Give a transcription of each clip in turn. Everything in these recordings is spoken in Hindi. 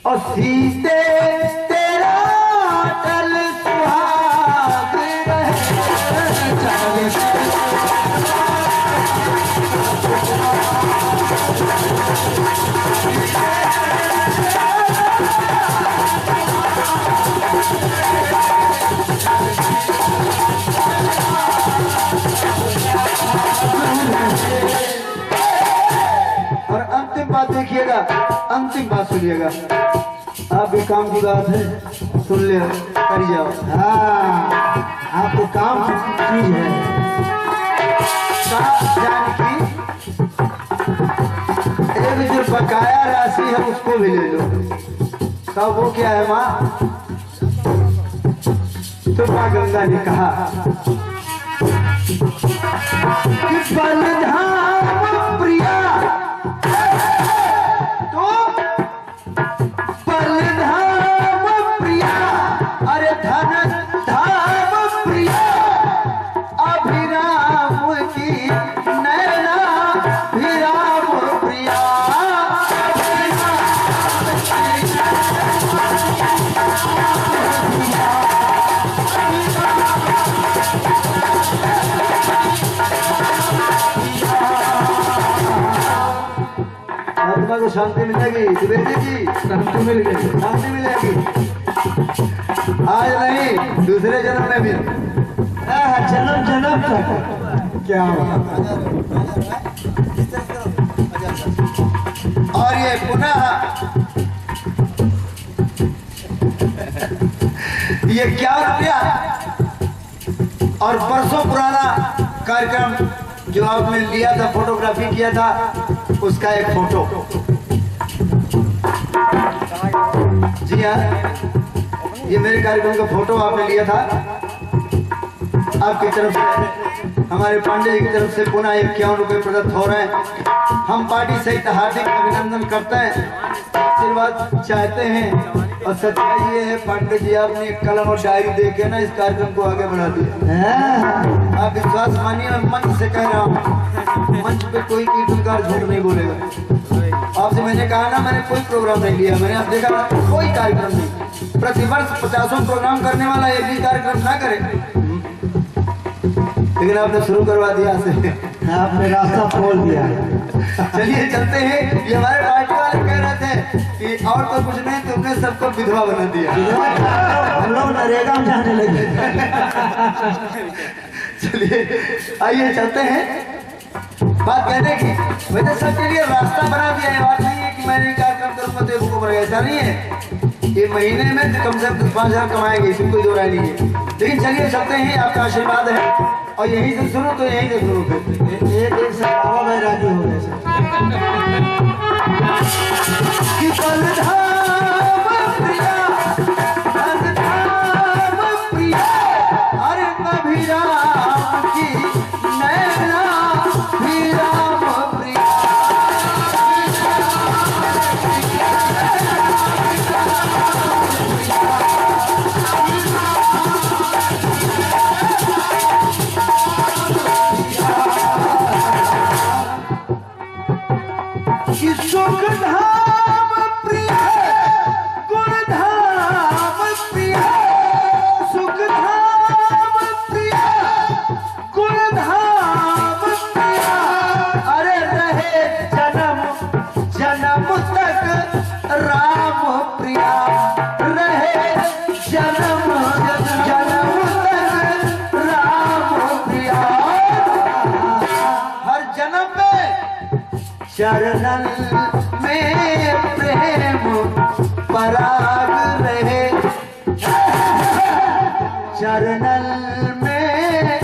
और सीते तेरा चल सुहाग और अंतिम बात देखिएगा, अंतिम बात सुनिएगा। आपके काम की बात है, सुन ले, कर जाओ। हाँ, आपको काम चीज है। जानकी, एक जो बकाया राशि है उसको भी ले लो। कब वो क्या है माँ? तो माँ गंगा ने कहा कि बलधाम प्रिया, तो बलधाम प्रिया, अरे धन धाम प्रिया, अभिराम की नैना अभिराम प्रिया। आत्मा को शांति मिलेगी, द्विवेदी जी, शांति मिल गई, शांति मिलेगी आज नहीं, दूसरे जन्म में भी। जन्म जन्म तक क्या और ये पुनः ये क्या रुपया और बरसों पुराना कार्यक्रम जो आपने लिया था, फोटोग्राफी किया था, उसका एक फोटो। जी हाँ, ये मेरे कार्यक्रम का फोटो आपने लिया था। आपकी तरफ से, हमारे पांडे जी की तरफ से पुनः 51 रुपये प्रदत्त हो रहे हैं। हम पार्टी सहित हार्दिक अभिनंदन करते हैं, आशीर्वाद चाहते हैं। और सच्चाई ये है पांडे जी, आपने एक कलम और डायरी दे के ना इस कार्यक्रम को आगे बढ़ा दिया। आप विश्वास मानिए, मैं मंच से कह रहा हूँ, मंच पे कोई कीर्तनकार झूठ नहीं बोलेगा। आपसे मैंने कहा ना, मैंने कोई प्रोग्राम नहीं लिया, मैंने आप देखा कोई कार्यक्रम नहीं। प्रतिवर्ष 50 प्रोग्राम करने वाला एक भी कार्यक्रम ना करे, लेकिन आपने शुरू करवा दिया से, आपने रास्ता खोल दिया। चलिए चलते हैं। ये हमारे पार्टी वाले कह रहे थे कि और तो कुछ नहीं, तुमने सबको विधवा बना दिया। हम लोग नरेगा में जाने लगे। चलिए आइए चलते हैं। बात कहने की, वैसे सबके लिए रास्ता बना दिया है। बात नहीं है कि मैंने कार्यक्रम करूंगा तो एक ऊपर, ऐसा नहीं है। ये महीने में कम से कम 5,000 कमाएंगे, इसमें कोई दो राय नहीं है। लेकिन चलिए चलते हैं, आपका आशीर्वाद है। और यहीं से शुरू तो यहीं से शुरू, फिर एक से बाबा भाई राजी हो गए सर। कि बलधाम प्रिया, बलधाम प्रिया, अरे अभिराम की नैना अभिराम प्रिया। कि सुख धाम प्रिय, गुण धाम प्रिय, सुख धाम प्रिय, गुण धाम प्रिय, अरे रहे जन्म जन्म तक राम प्रिया, रहे जन्म जन्म तक राम प्रिया। हर जन्म में चरणन में प्रेम पराग रहे, चरणन में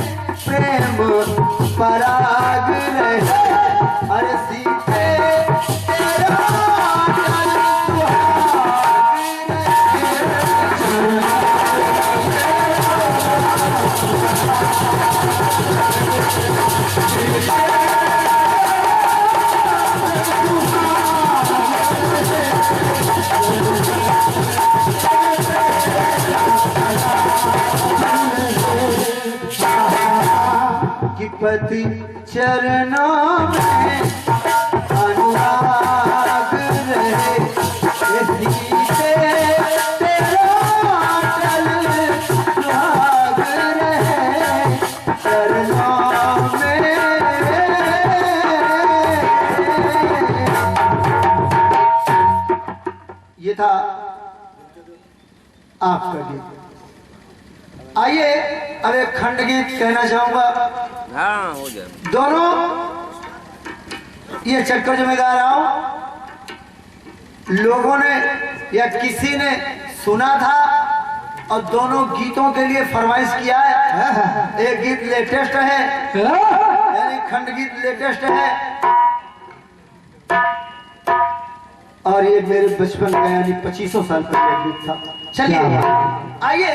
प्रेम पराग रहे, अरे सीते तेरा चल सुहाग रहे। पति चरणों में अनुराग आपका गीत। आइए अब एक खंड गीत कहना चाहूंगा। हाँ हो जाए। दोनों ये चक्कर जो मैं गा रहा हूं, लोगों ने या किसी ने सुना था और दोनों गीतों के लिए फरमाइश किया है। एक गीत लेटेस्ट है, यानी खंड गीत लेटेस्ट है, और ये मेरे बचपन का यानी 2500 साल पहले गीत था। चलिए आइए।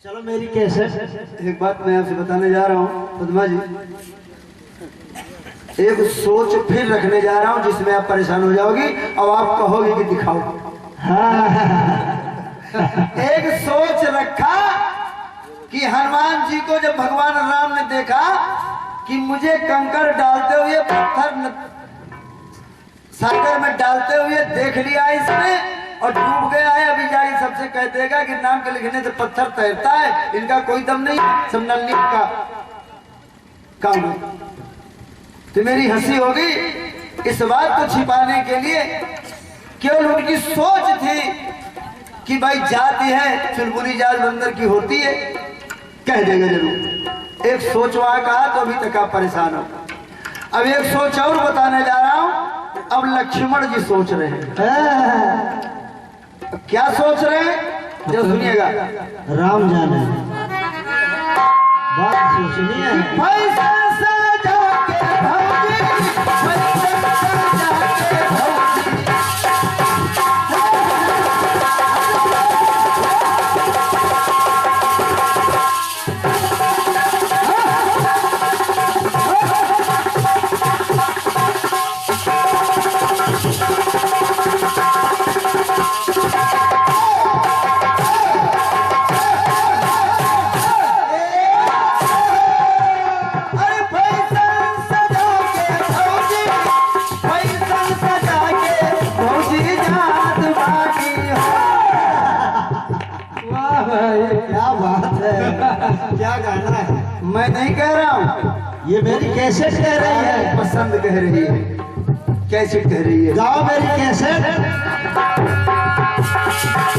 चलो मेरी कैसे एक बात मैं आपसे बताने जा रहा हूँ पद्मा जी, एक सोच फिर रखने जा रहा हूँ जिसमें आप परेशान हो जाओगी और आप कहोगे कि दिखाओ। एक सोच रखा कि हनुमान जी को जब भगवान राम ने देखा कि मुझे कंकड़ डालते हुए, पत्थर सागर में डालते हुए देख लिया इसने और डूब गया है, अभी जाके सबसे कह देगा कि नाम के लिखने से पत्थर तैरता है, इनका कोई दम नहीं, सब नल्ली का काम है। तो मेरी हंसी होगी। इस बात को छिपाने के लिए केवल उनकी सोच थी कि भाई जाति है चुलबुली जात बंदर की होती है, कह देगा जरूर। एक सोच वहां कहा तो अभी तक आप परेशान हो। अब एक सोच और बताने जा रहा हूं। अब लक्ष्मण जी सोच रहे हैं। क्या सोच रहे हैं जो सुनिएगा। राम जाने बात सोचनी है। पैसा सजा के भौजी, पैसा सजा के भौजी। क्या बात है, क्या गाना है। मैं नहीं कह रहा हूँ, ये मेरी कैसेट कह रही है। पसंद कह रही है, कैसे कह रही है। गाओ मेरी कैसेट।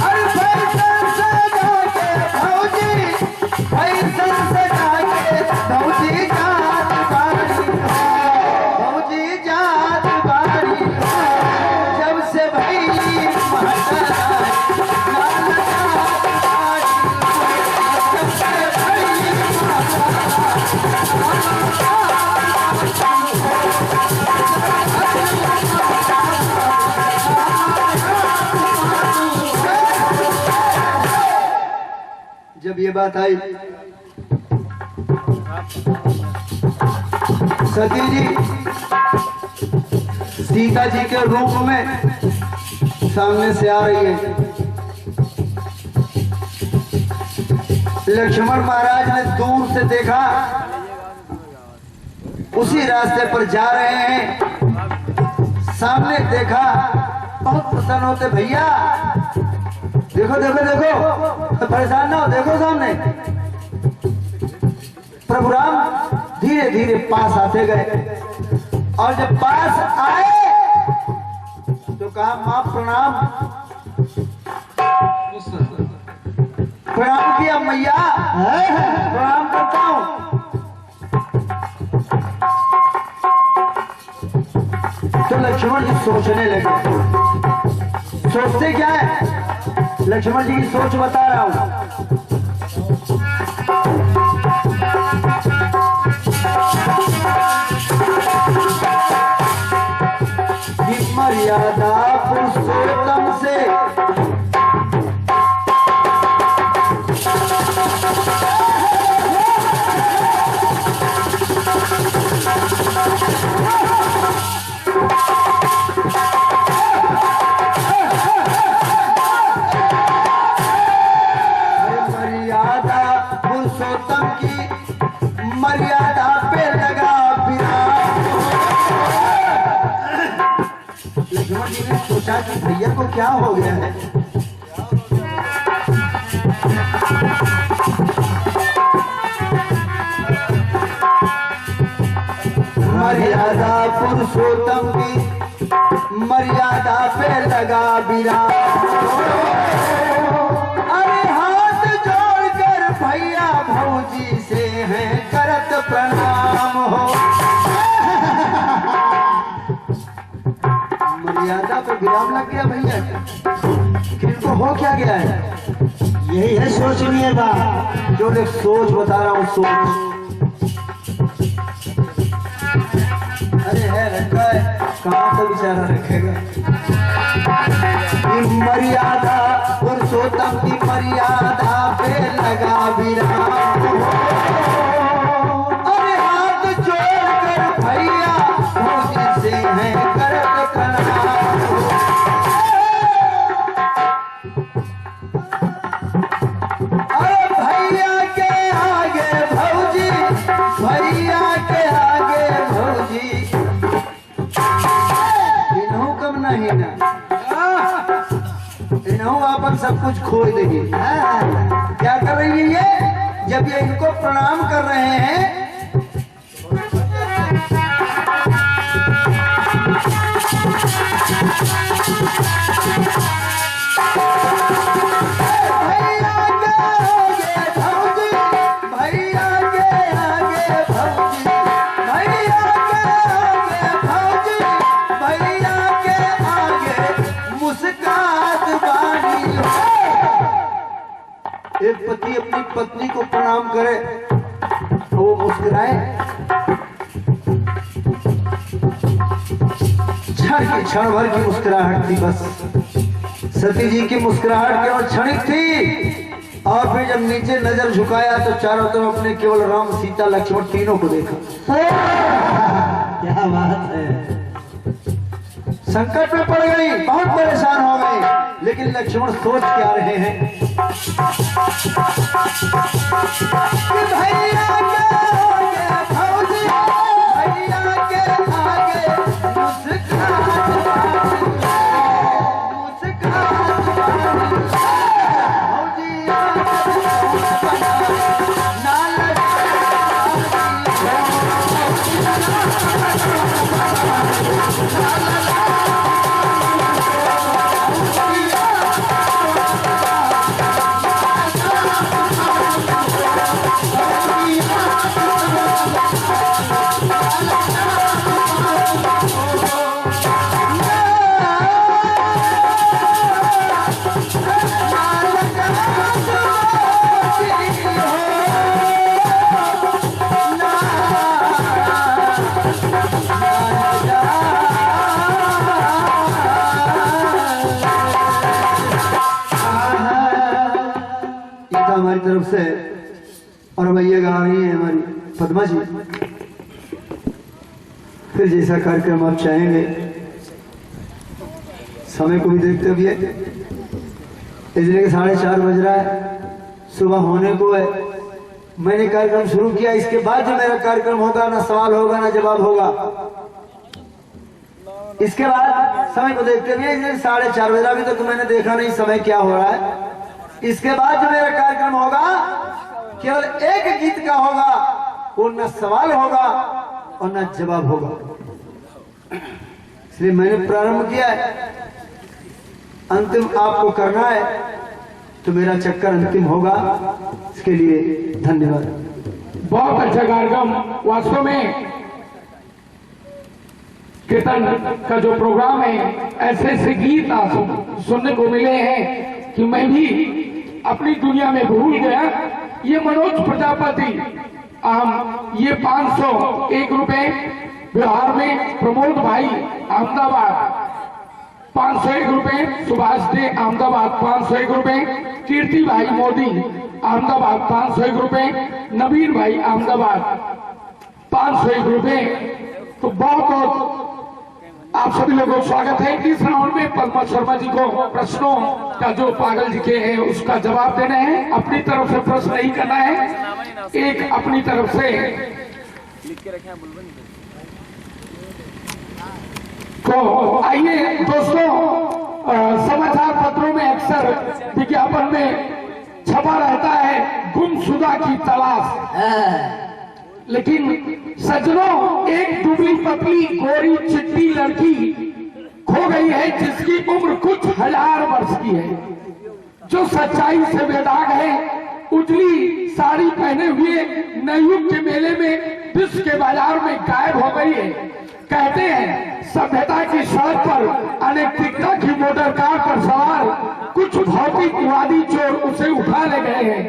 अरे पैसा सजा के भौजी, पैसा सजा के भौजी जात बारी हो, भौजी जात बारी हो। जब से भैली महतारी, लाल जात बारी हो। जब से भैली जब ये बात आई, सती जी सीता जी के रूप में सामने से आ रही है। लक्ष्मण महाराज ने दूर से देखा, उसी रास्ते पर जा रहे हैं। सामने देखा, बहुत प्रसन्न होते, भैया देखो देखो देखो, परेशान ना हो, देखो सामने। प्रभु राम धीरे धीरे पास आते गए और जब पास आए तो कहा, मां प्रणाम। प्रणाम किया, मैया प्रणाम करता हूं। तो लक्ष्मण जी सोचने लगे। सोचते क्या है, लक्ष्मण जी की सोच बता रहा हूं। मर्यादा पुरुषोत्तम से पुरुषोत्तम की मर्यादा पे लगा विराम। लक्ष्मण जी ने सोचा कि भैया को क्या हो गया है। मर्यादा पुरुषोत्तम की मर्यादा पे लगा विराम। अरे हाथ जोड़कर भैया भौजी से हैं करत प्रणाम हो। मर्यादा पे विराम लग गया भैया, किनको हो क्या गया है? यही है सोचनीय बात। जो एक सोच बता रहा हूँ, सोच। अरे है रखा है, कहाँ तो बेचारा रखेगा। मर्यादा पुरुषोत्तम की मर्यादा पे लगा विराम। अरे हाथ जोड़कर भैया भौजी से हैं करत प्रणाम। अरे भैया के आगे भौजी, भैया के आगे भौजी इन्हों कम नहीं ना, इन्हों अपन सब कुछ खो देंगे। क्या कर रही है ये? जब ये इनको प्रणाम कर रहे हैं, एक पति अपनी पत्नी को प्रणाम करे तो वो मुस्कुराए। क्षण भर की मुस्कुराहट थी बस। सती जी की मुस्कुराहट केवल क्षणिक थी, और फिर जब नीचे नजर झुकाया तो चारों तरफ अपने केवल राम सीता लक्ष्मण तीनों को देखा। क्या बात है। संकट में पड़ गई, बहुत परेशान हो गई, लेकिन लक्ष्मण सोच क्या रहे हैं कि भैया के आगे भौजी, भैया के आगे मुस्कुराहट भौजी हमारी तरफ से, और भैया गा रही है हमारी पद्मा जी। फिर जैसा कार्यक्रम आप चाहेंगे, समय को भी देखते हुए इसलिए 4:30 बज रहा है, सुबह होने को है। मैंने कार्यक्रम शुरू किया, इसके बाद जो मेरा कार्यक्रम होगा ना सवाल होगा ना जवाब होगा। इसके बाद समय को देखते हुए 4:30 बजे, अभी तक तो मैंने देखा नहीं समय क्या हो रहा है। इसके बाद जो मेरा कार्यक्रम होगा केवल एक गीत का होगा, वो न सवाल होगा और न जवाब होगा। इसलिए मैंने प्रारंभ किया है, अंतिम आपको करना है तो मेरा चक्कर अंतिम होगा। इसके लिए धन्यवाद। बहुत अच्छा कार्यक्रम। वास्तव में कीर्तन का जो प्रोग्राम है, ऐसे ऐसे गीत सुनने को मिले हैं कि मैं भी अपनी दुनिया में भूल गया। ये मनोज प्रजापति ये 501 रुपए, बिहार में प्रमोद भाई अहमदाबाद 501 रुपए, सुभाष दे अहमदाबाद 501 रुपए, कीर्ति भाई मोदी अहमदाबाद 501 रुपए, नवीन भाई अहमदाबाद 501 रुपए। तो बहुत बहुत आप सभी लोगों को स्वागत है। इस राउंड में पद्मा शर्मा जी को प्रश्नों का जो पागल जी के हैं उसका जवाब देना है। अपनी तरफ से प्रश्न नहीं करना है, एक अपनी तरफ से तो आइए दोस्तों, समाचार पत्रों में अक्सर विज्ञापन में छपा रहता है गुमशुदा की तलाश, लेकिन सजनों एक दुबली पतली गोरी चिट्टी लड़की खो गई है जिसकी उम्र कुछ हजार वर्ष की है, जो सच्चाई से बेदाग है। उजली साड़ी पहने हुए नवयुग के मेले में विश्व के बाजार में गायब हो गई है। कहते हैं सभ्यता की सड़क पर अनैतिकता की मोटर कार पर सवार कुछ भौतिकवादी चोर उसे उठा ले गए हैं।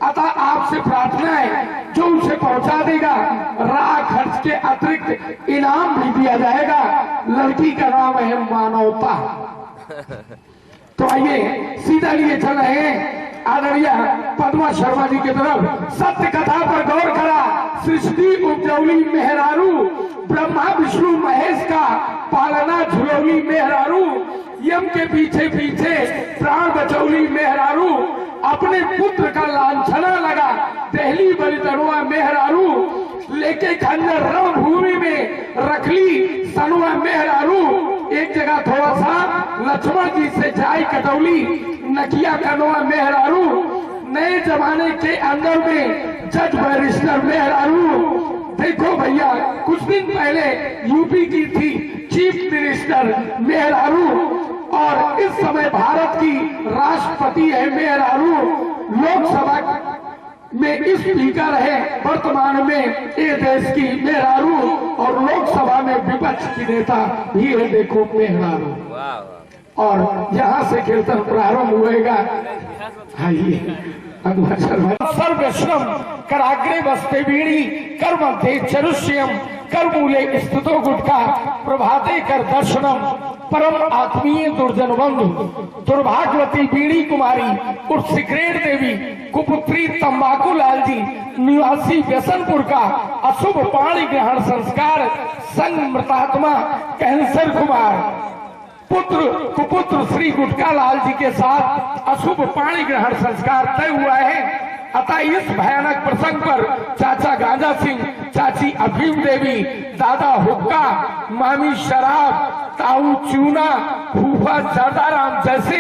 अतः आपसे प्रार्थना है जो उसे पहुंचा देगा, राह खर्च के अतिरिक्त इनाम भी दिया जाएगा। लड़की का नाम है मानवता। तो आइए सीधा लिए चल रहे हैं आदरणीय पद्मा शर्मा जी की तरफ। सत्य कथा पर गौर करा, सृष्टि उपजौली मेहरारू, ब्रह्मा विष्णु महेश का पालना झुलौली मेहरारू, यम के पीछे पीछे प्राण बचौली मेहरारू, अपने पुत्र का लांछना लगा दहली बलितनुआ मेहरारू, लेके खंजर रणभूमि में रखली सनुआ मेहरारू। एक जगह थोड़ा सा लक्ष्मण जी से जाय कटौली नकिया कनुआ मेहरारू, नए जमाने के अंदर में जज बैरिस्टर मेहरारू। देखो भैया, कुछ दिन पहले यूपी की थी चीफ मिनिस्टर मेहरारू और इस समय भारत की राष्ट्रपति है मेहरारू। लोकसभा में स्पीकर है वर्तमान में ये देश की मेहरारू और लोकसभा में विपक्ष की नेता भी है, देखो मेहरारू। और यहाँ से कीर्तन प्रारंभ होएगा। आइए सर्वश्रम कराग्रे बस्ते बीड़ी कर मध्य चरुष्यम कर मूले स्तुतो गुटका प्रभाते कर दर्शनम परम आत्मीय दुर्जन बंधु। दुर्भाग्यवती बीड़ी कुमारी उर्फ सिगरेट देवी कुपुत्री तंबाकू लाल जी निवासी व्यसनपुर का अशुभ पाणी ग्रहण संस्कार संग मृतात्मा कैंसर कुमार कुपुत्र श्री गुटका लाल जी के साथ अशुभ पाणी ग्रहण संस्कार तय हुआ है। अतः इस भयानक प्रसंग पर चाचा गांजा सिंह, चाची अफीम देवी, दादा हुक्का, मामी शराब, ताऊ चूना, फूफा जर्दाराम जैसे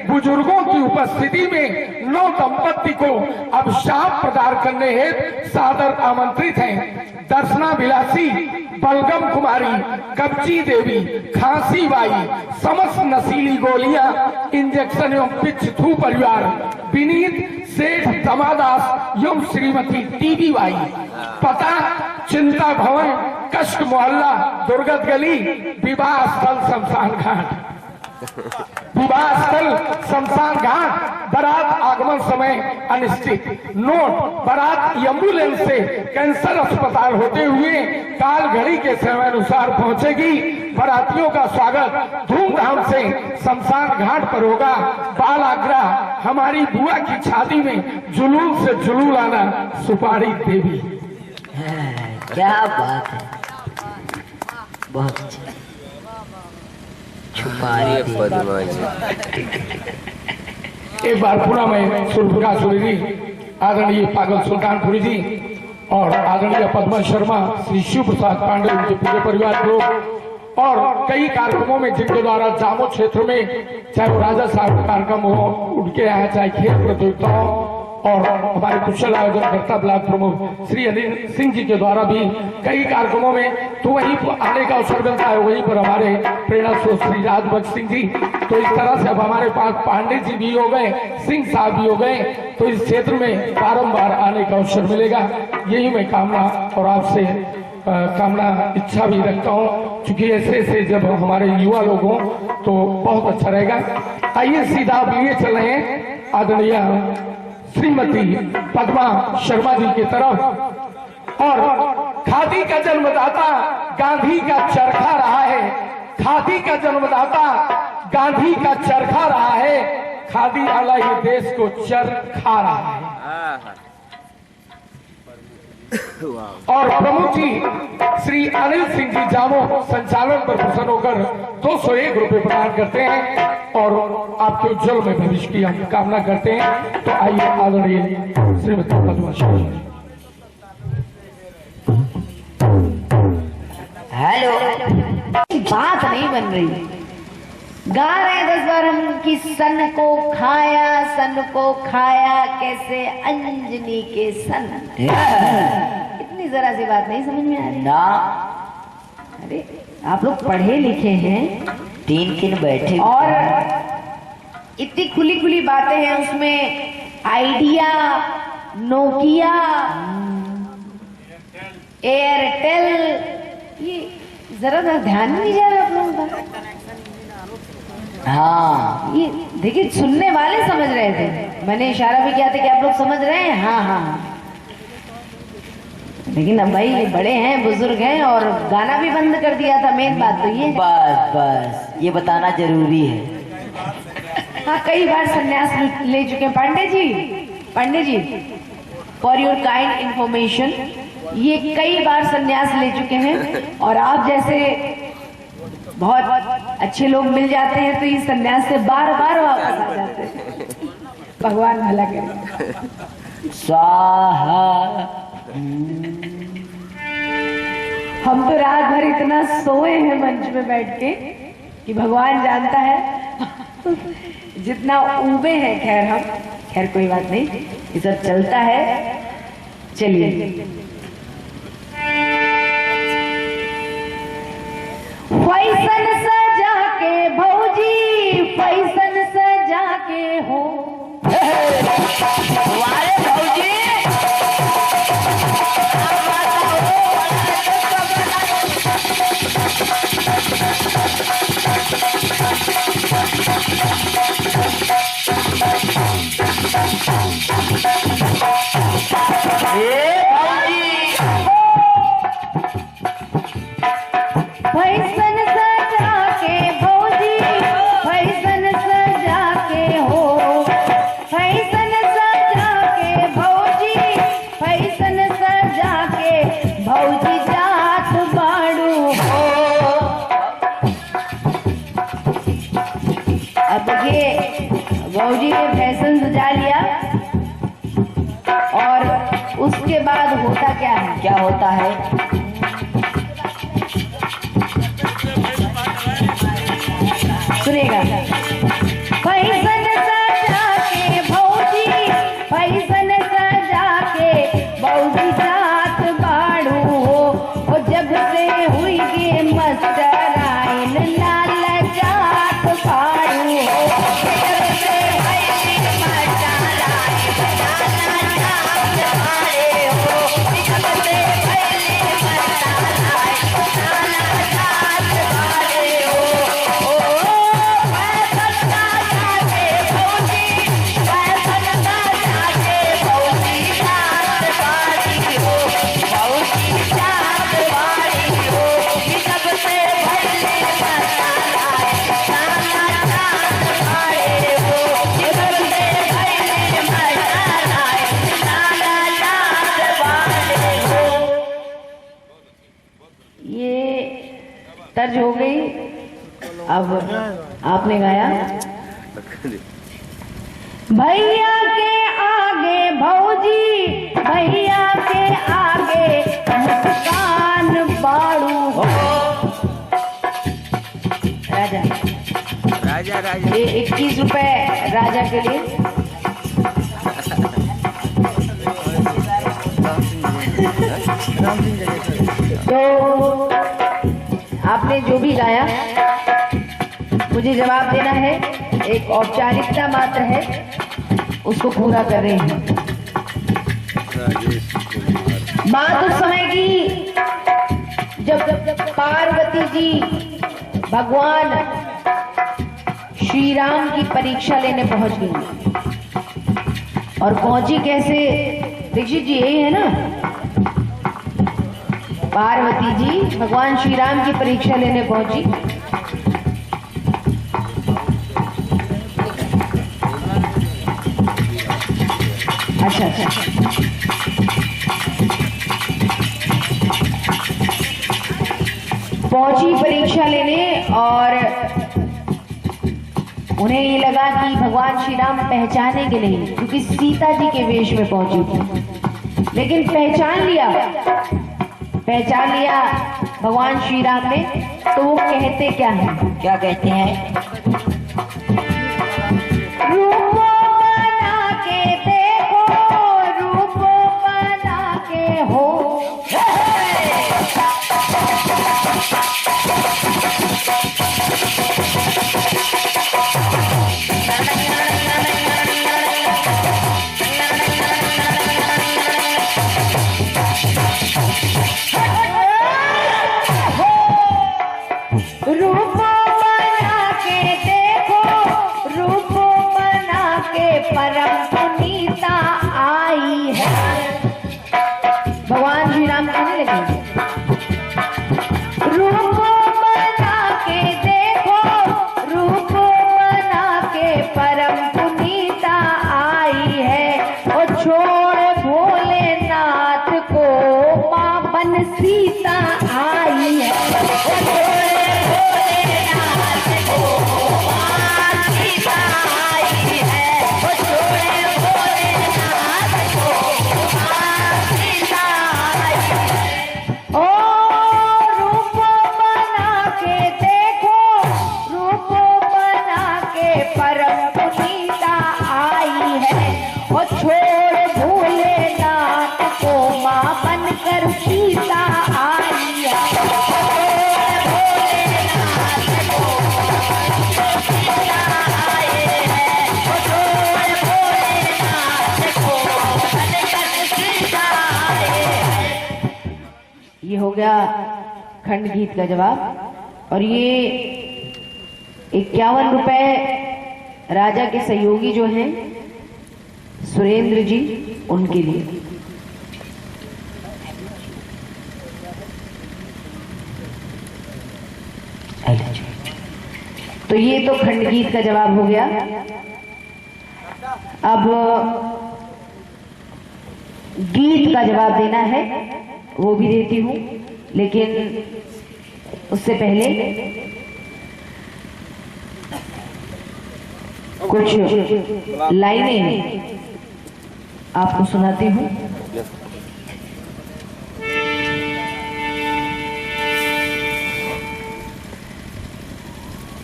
बुजुर्गों की उपस्थिति में नौ दंपत्ति को अब शाप प्रदान करने हेतु सादर आमंत्रित हैं। दर्शना विलासी, बलगम कुमारी, कब्जी देवी, खांसी बाई, समस्त नशीली गोलियां, इंजेक्शन एवं पिच्छू परिवार, विनीत सेठ दमादास एवं श्रीमती टीबी बाई। पता चिंता भवन, कष्ट मोहल्ला, दुर्गत गली, विवाह स्थल शमशान घाट। विवाह स्थल शमशान घाट। बारात आगमन समय अनिश्चित। नोट, बारात एम्बुलेंस से कैंसर अस्पताल होते हुए काल घड़ी के समय अनुसार पहुंचेगी। बारातियों का स्वागत धूमधाम से शमशान घाट पर होगा। बाल आग्रह, हमारी बुआ की छाती में जुलूल से जुलूल आना सुपारी देवी। क्या बात है, बहुत अच्छा। एक बार पुनः मैं सुरपुरा सुरी आदरणीय पागल सुल्तानपुरी जी और आदरणीय पद्मा शर्मा, श्री शिव प्रसाद पांडे, उनके पूरे परिवार लोग और कई कार्यक्रमों में जिनके द्वारा जामो क्षेत्र में चाहे वो राजा साहब का कार्यक्रम हो उनके यहाँ, चाहे खेल प्रतियोगिता हो और हमारे कुशल आयोजनकर्ता ब्लॉक प्रमुख श्री अनिल सिंह जी के द्वारा भी कई कार्यक्रमों में तो वहीं आने का अवसर मिलता है। वहीं पर हमारे प्रेरणा स्रोत श्री राजभक्त सिंह जी, तो इस तरह से अब हमारे पास पांडे जी भी हो गए, सिंह साहब भी हो गए, तो इस क्षेत्र में बारंबार आने का अवसर मिलेगा। यही मैं कामना और आपसे कामना इच्छा भी रखता हूँ, क्योंकि ऐसे जब हमारे युवा लोग हों तो बहुत अच्छा रहेगा। आइए सीधा आप लिए चल रहे हैं आदरणीय श्रीमती पद्मा शर्मा जी की तरफ। और खादी का जन्मदाता गांधी का चरखा रहा है, खादी का जन्मदाता गांधी का चरखा रहा है, खादी वाला ये देश को चरखा रहा है। और प्रमुख जी श्री अनिल सिंह जी जामो संचालन पर प्रसन्न होकर 201 रुपए प्रदान करते हैं और आपके उज्जवल में भविष्य की हम कामना करते हैं। तो आइए आदरणीय श्रीमती पद्मा शाह जी। हेलो, बात नहीं बन रही। गा रहे हैं 10 बार हम कि सन को खाया कैसे अंजनी के सन। इतनी जरा सी बात नहीं समझ में आ रही ना। अरे आप लोग पढ़े लिखे हैं 3 दिन बैठे और इतनी खुली खुली बातें हैं उसमें। आइडिया, नोकिया, एयरटेल, ये जरा ध्यान नहीं जा रहा आप लोगों का। हाँ, ये देखिए सुनने वाले समझ रहे थे, मैंने इशारा भी किया था कि आप लोग समझ रहे हैं। हाँ हाँ, लेकिन अब भाई ये बड़े हैं, बुजुर्ग हैं और गाना भी बंद कर दिया था। मेन बात तो ये। बस ये बताना जरूरी है। हाँ, कई बार संन्यास ले चुके हैं Pandey ji, for your kind information, ये कई बार संन्यास ले चुके हैं और आप जैसे बहुत अच्छे लोग मिल जाते हैं तो इस संन्यास से बार बार वापस आ जाते हैं। भगवान भला करे। स्वाहा। हम तो रात भर इतना सोए हैं मंच में बैठ के कि भगवान जानता है जितना ऊबे हैं। खैर कोई बात नहीं, ये सब चलता है। चलिए, फैशन सजा के भौजी, फैशन सजा के हो तुम्हारे भौजी फैशन सजा के भौजी, फैशन सजा के हो, फैशन सजा के भौजी, फैशन सजा के भौजी जात बाड़ू हो। अब देखिए, भौजी ने फैशन सजा लिया और उसके बाद होता क्या है? क्या होता है? सुनेगा। फैशन सजा के भौजी, फैशन सजा के भौजी जात बाड़ू हो। और जब से हुई गे मस्टराइन लाल जात बाड़ू हो। जब से हुई मस्टराइन लाल जात बाड़े हो। जब से हुई मस्टराइन लाल जात बाड़े हो। तर्ज हो गई। अब आपने गाया भैया के आगे भौजी, भैया के आगे मुस्कान बाड़ू हो। राजा ये 21 रुपए राजा के लिए। तो आपने जो भी गाया मुझे जवाब देना है। एक औपचारिकता मात्र है, उसको पूरा कर रहे हैं। बात उस समय की जब पार्वती जी भगवान श्री राम की परीक्षा लेने पहुंच गई। और पहुंची कैसे? दीक्षित जी यही है ना? पार्वती जी भगवान श्री राम की परीक्षा लेने पहुंची। अच्छा। पहुंची परीक्षा लेने और उन्हें ये लगा कि भगवान श्री राम पहचानेंगे नहीं, क्योंकि सीता जी के वेश में पहुंची थी। लेकिन पहचान लिया भगवान श्री राम ने। तो वो कहते क्या हैं? क्या कहते हैं? रूप बना के देखो, रूप बना के हो। रूप बना के देखो, रूप बना के परम पुनीता आई है। भगवान श्री राम कहने लगे, रूप बना के देखो, रूप बना के परम पुनीता आई है। ओ छोड़ भोलेनाथ को मां बन सीता आई है। ओ छोड़ भोलेनाथ को मां सीता आई है। ओ छोड़ भोलेनाथ को मां सीता आई है। ओ रूप बना के देखो, रूप बना के परम पुनीता आई है। ओ छोड़ भोलेनाथ को मां बनकर सीता आई है। ओ छोड़ भोलेनाथ को सीता आई है। ओ छोड़ भोलेनाथ को बनकर सीता आई है। ये हो गया खंड गीत का जवाब। और ये 51 रुपए राजा के सहयोगी जो हैं सुरेंद्र जी, उनके लिए। तो ये तो खंड गीत का जवाब हो गया। अब गीत का जवाब देना है, वो भी देती हूँ, लेकिन उससे पहले कुछ लाइनें आपको सुनाती हूँ।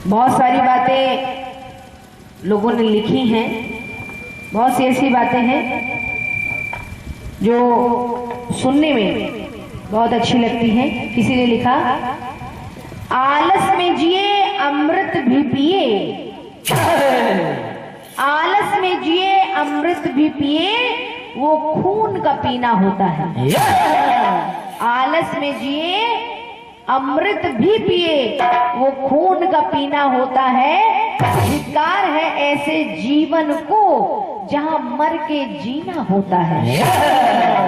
बहुत सारी बातें लोगों ने लिखी हैं, बहुत सी ऐसी बातें हैं जो सुनने में बहुत अच्छी लगती हैं। किसी ने लिखा, आलस में जिए अमृत भी पिए, आलस में जिए अमृत भी पिए, वो खून का पीना होता है। आलस में जिए अमृत भी पिए, वो खून का पीना होता है। धिक्कार है ऐसे जीवन को जहां मर के जीना होता है।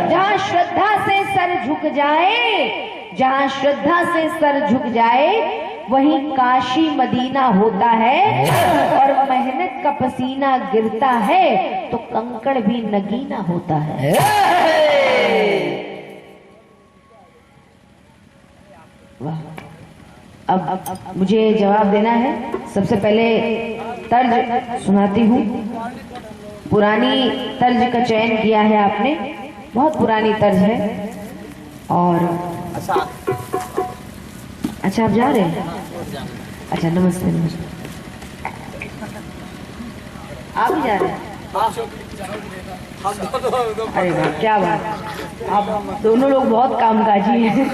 जहां श्रद्धा से सर झुक जाए, जहां श्रद्धा से सर झुक जाए, वही काशी मदीना होता है। और मेहनत का पसीना गिरता है तो कंकड़ भी नगीना होता है। वाह। अब मुझे जवाब देना है। सबसे पहले तर्ज सुनाती हूँ। पुरानी तर्ज का चयन किया है आपने, बहुत पुरानी तर्ज है। और अच्छा आप जा रहे हैं? अच्छा, नमस्ते नमस्ते। आप भी जा रहे हैं? अरे वाह, क्या बात, आप दोनों लोग बहुत कामकाजी हैं।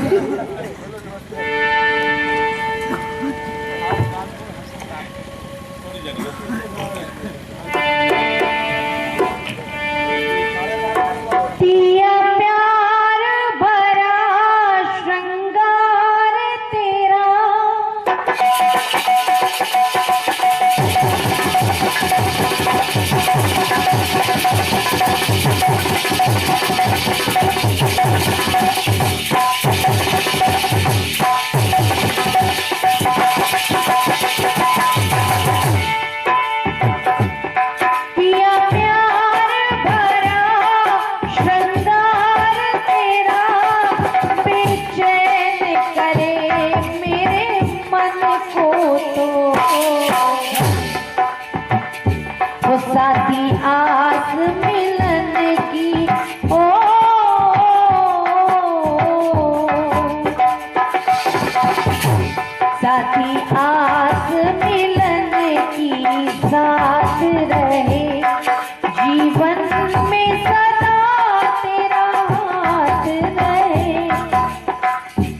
पिया प्यार भरा श्रृंगार तेरा,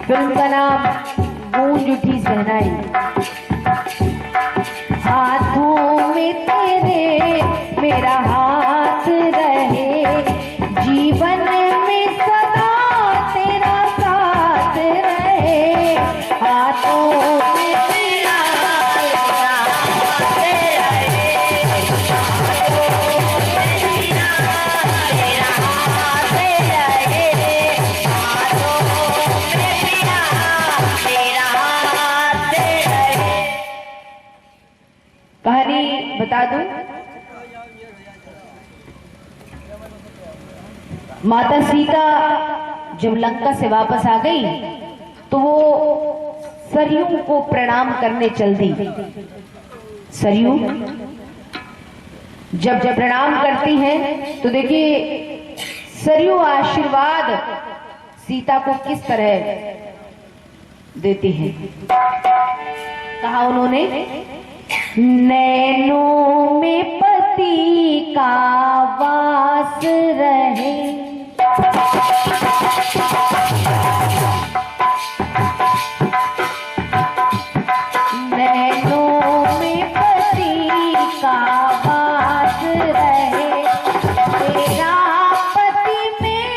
फिल्म का नाम गूंज उठी सहनाई। हाथों में तेरे मेरा हाथ रहे, जीवन में सदा तेरा साथ रहे। हाथों में तेरा कहानी बता दूं। माता सीता जब लंका से वापस आ गई तो वो सरयू को प्रणाम करने चल दी। सरयू जब जब प्रणाम करती हैं तो देखिए सरयू आशीर्वाद सीता को किस तरह देती है। कहा उन्होंने, नैनों में पति का वास रहे, नैनों में पति का वास रहे, तेरा पति में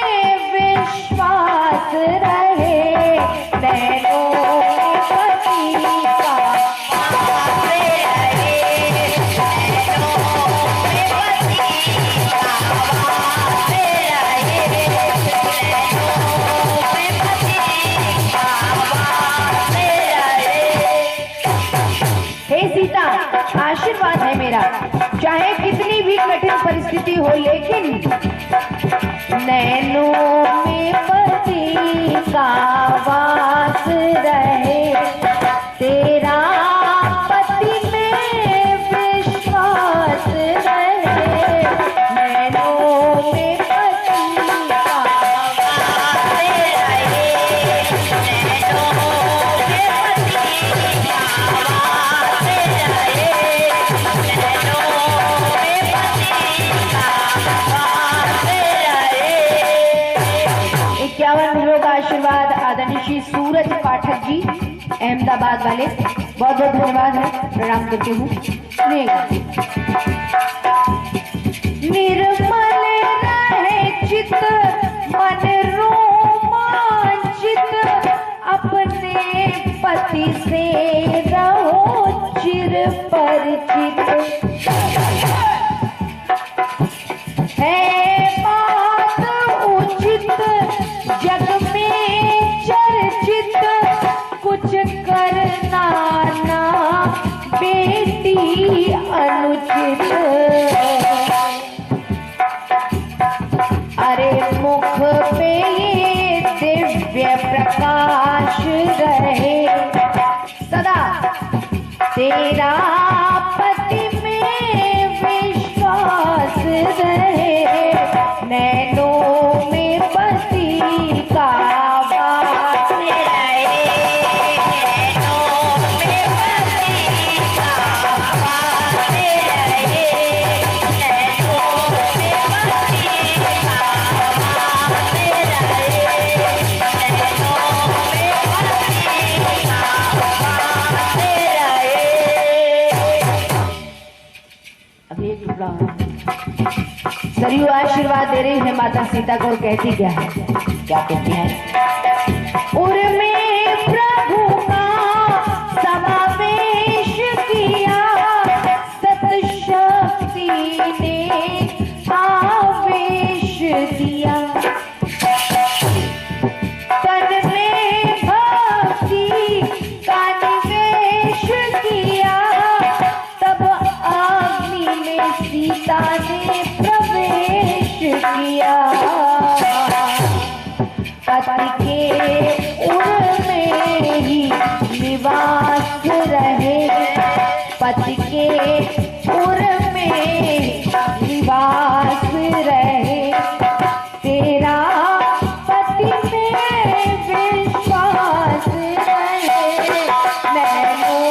विश्वास रहे। नैनों में पति का सीता आशीर्वाद है मेरा, चाहे कितनी भी कठिन परिस्थिति हो, लेकिन नैनों में पति का वास रहे, तेरा पति में विश्वास रहे। नैनों में पति का वास रहे, नैनों में पति का आशीर्वाद आदरणीय श्री सूरज पाठक जी अहमदाबाद वाले, बहुत बहुत धन्यवाद है, प्रणाम करती हूँ। निर्मल रहे चित मन रोमांचित, अपने पति से रहो चिर परिचित। है बात उचित जग में चर्चित, कुछ करना ना बेटी अनुचित। अरे मुख पे ये दिव्य प्रकाश रहे, सदा तेरा पति में विश्वास रहे। नैनों में पति का वास रहे, नैनों में पति का वास रहे, नैनों में पति का वास रहे, नैनों में पति का वास रहे। अभी एक टुकड़ा सरयू आशीर्वाद दे रही है माता सीता को, कहती क्या है, क्या कहती है। उर्मे प्रभु का समावेश किया, सतशक्ति ने आवेश दिया। तन में भक्ति का निवेश किया, तब अग्नि में सीता ने प्रवेश किया। पति के उर में ही निवास रहे, पति के उर में निवास रहे, तेरा पति में विश्वास रहे। नैनों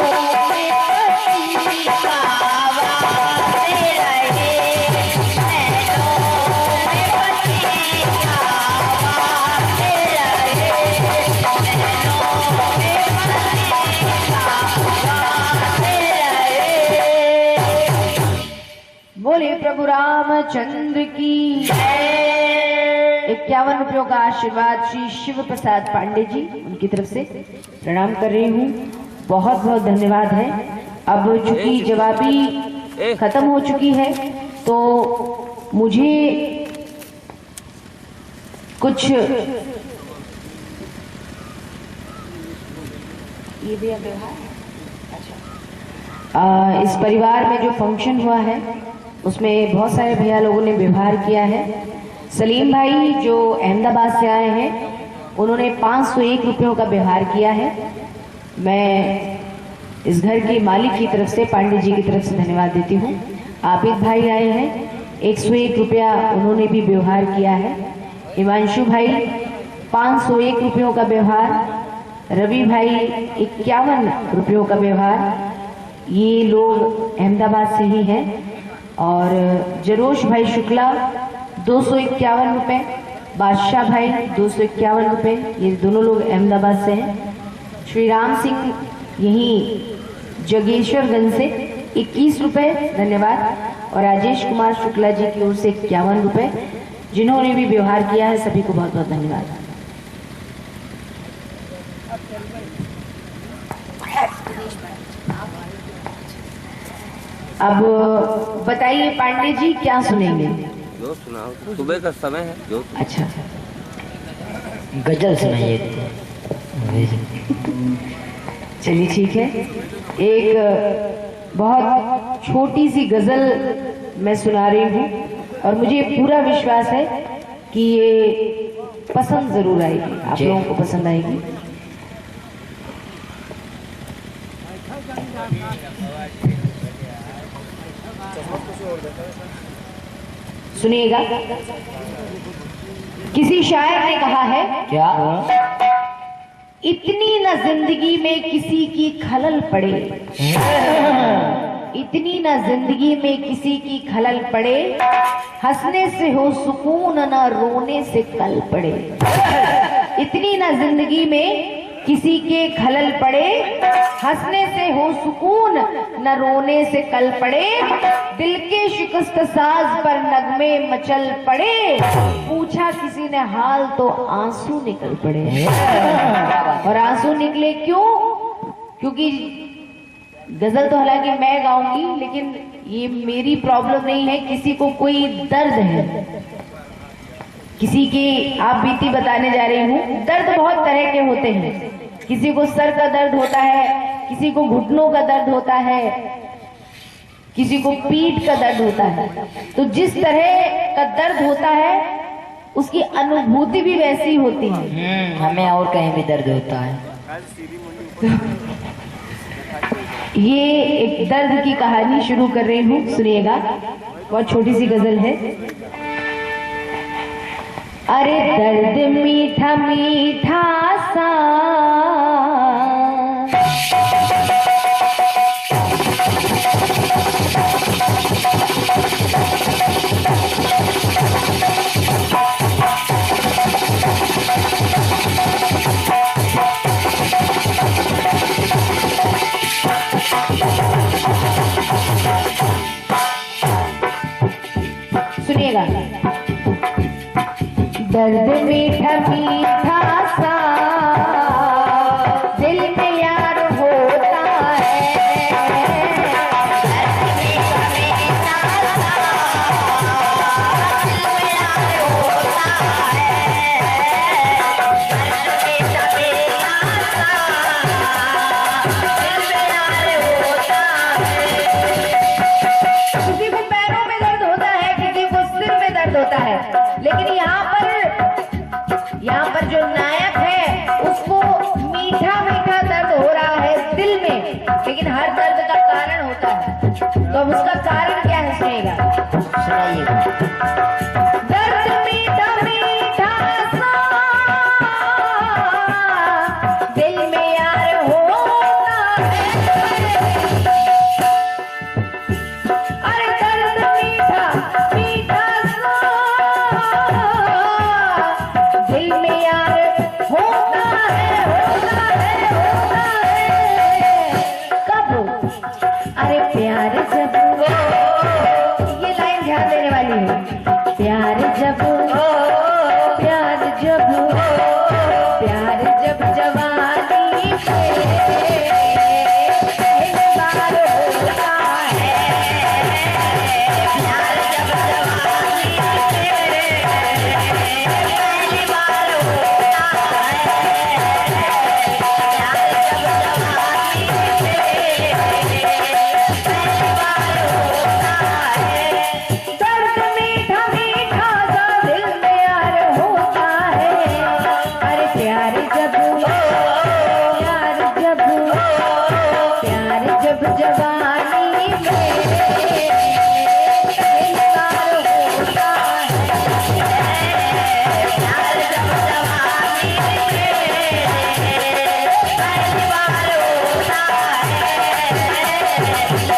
में पति का वास रहे, नैनों में पति का वास रहे। रामचंद्र की 51 रुपयों का आशीर्वाद श्री शिव प्रसाद पांडे जी उनकी तरफ से प्रणाम कर रही हूँ। बहुत बहुत धन्यवाद है। अब चूंकि जवाबी खत्म हो चुकी है तो मुझे कुछ ये भी व्यवहार अच्छा इस परिवार में जो फंक्शन हुआ है उसमें बहुत सारे भैया लोगों ने व्यवहार किया है। सलीम भाई जो अहमदाबाद से आए हैं उन्होंने 501 रुपयों का व्यवहार किया है। मैं इस घर के मालिक की तरफ से पांडे जी की तरफ से धन्यवाद देती हूँ। आबिद भाई आए हैं 101 रुपया उन्होंने भी व्यवहार किया है। हिमांशु भाई 501 रुपयों का व्यवहार। रवि भाई 51 रुपयों का व्यवहार। ये लोग अहमदाबाद से ही हैं। और जरोश भाई शुक्ला 251 रुपये। बादशाह भाई 251 रुपये। ये दोनों लोग अहमदाबाद से हैं। श्री राम सिंह यहीं जगेश्वरगंज से 21 रुपये धन्यवाद। और राजेश कुमार शुक्ला जी की ओर से 51 रुपये जिन्होंने भी व्यवहार किया है सभी को बहुत बहुत धन्यवाद। अब बताइए पांडे जी क्या सुनेंगे? जो सुनाओ, सुबह का समय है जो। अच्छा गजल सुनाइए। चलिए ठीक है। एक बहुत छोटी सी गजल मैं सुना रही हूँ और मुझे पूरा विश्वास है कि ये पसंद जरूर आएगी, आप लोगों को पसंद आएगी। सुनिएगा। किसी शायर ने कहा है क्या? इतनी न जिंदगी में किसी की खलल पड़े, इतनी न जिंदगी में किसी की खलल पड़े, हंसने से हो सुकून न रोने से कल पड़े। इतनी न जिंदगी में किसी के खलल पड़े, हंसने से हो सुकून न रोने से कल पड़े, दिल के शिकस्त साज पर नगमे मचल पड़े, पूछा किसी ने हाल तो आंसू निकल पड़े। और आंसू निकले क्यों? क्योंकि गजल तो हालांकि मैं गाऊंगी लेकिन ये मेरी प्रॉब्लम नहीं है, किसी को कोई दर्द है, किसी की आप बीती बताने जा रही हूँ। दर्द बहुत तरह के होते हैं, किसी को सर का दर्द होता है, किसी को घुटनों का दर्द होता है, किसी को पीठ का दर्द होता है। तो जिस तरह का दर्द होता है उसकी अनुभूति भी वैसी होती है। हमें और कहीं भी दर्द होता है। ये एक दर्द की कहानी शुरू कर रही हूँ, सुनिएगा। बहुत छोटी सी गजल है। अरे दर्द मीठा मीठा सा, सुनिएगा। दर्द मीठा मीठा सा दिल में यार होता है, दर्द मीठा मीठा सा दिल में यार होता है, दर्द मीठा मीठा सा दिल में यार होता है। किसी को पैरों में दर्द होता है, किसी को सिर में दर्द होता है, लेकिन यहाँ पर जो नायक है उसको मीठा मीठा दर्द हो रहा है दिल में, लेकिन हर दर्द का कारण होता है। तो अब उसका कारण क्या है सुनिएगा। सुनाइएगा। दर्द मीठा मीठा सा दिल में यार होता है, अरे दर्द मीठा मीठा सा दिल में यार होता है, होता है, होता है। कब? अरे प्यार जब प्यार जब जवानी पे पहली बार होता है, प्यार जब जवानी पे पहली बार होता है, प्यार जब जवानी पे पहली बार होता है। दर्द मीठा मीठा सा दिल में यार होता है, अरे प्यार जब जवानी में पहली बार होता है, प्यार जब जवानी में पहली बार होता है,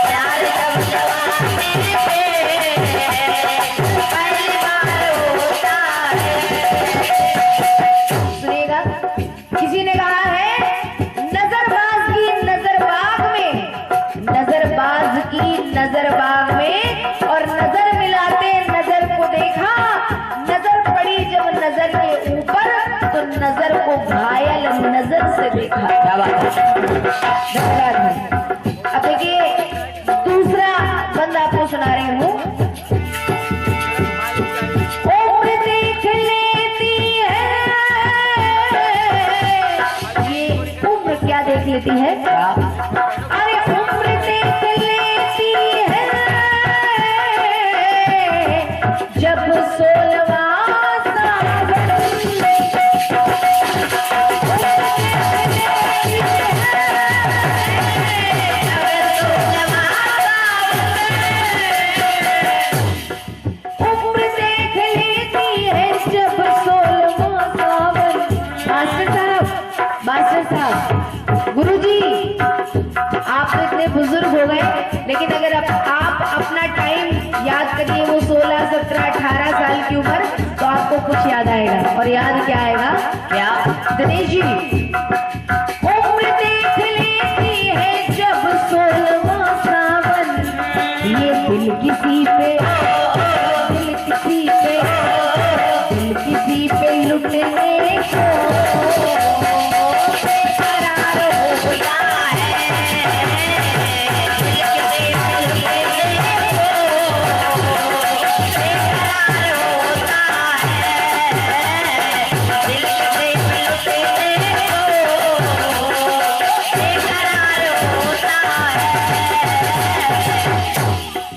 प्यार जब जवानी में पहली बार होता है। सुनिएगा, किसी ने कहा है नजरबाज की नजर बाग में और नजर मिलाते नजर को देखा, नजर पड़ी जब नजर के ऊपर तो नजर को घायल नजर से देखा। क्या बात है, धन्यवाद भाई। अब देखिए दूसरा बंद आपको सुना रही हूँ। उम्र देख लेती है, ये उम्र क्या देख लेती है? अरे उम्र देख लेती है जब 16वां सावन उम्र देख लेती है जब 16वां सावन। मास्टर साहब, गुरुजी आप तो इतने बुजुर्ग हो गए, लेकिन अगर आप अपना टाइम याद करिए, वो 16, 17, 18 साल की उम्र, तो आपको कुछ याद आएगा। और याद क्या आएगा? क्या दिनेश जी? उम्र देख लेती है जब 16वां सावन, ये दिल किसी पे लुटने को करार होता है,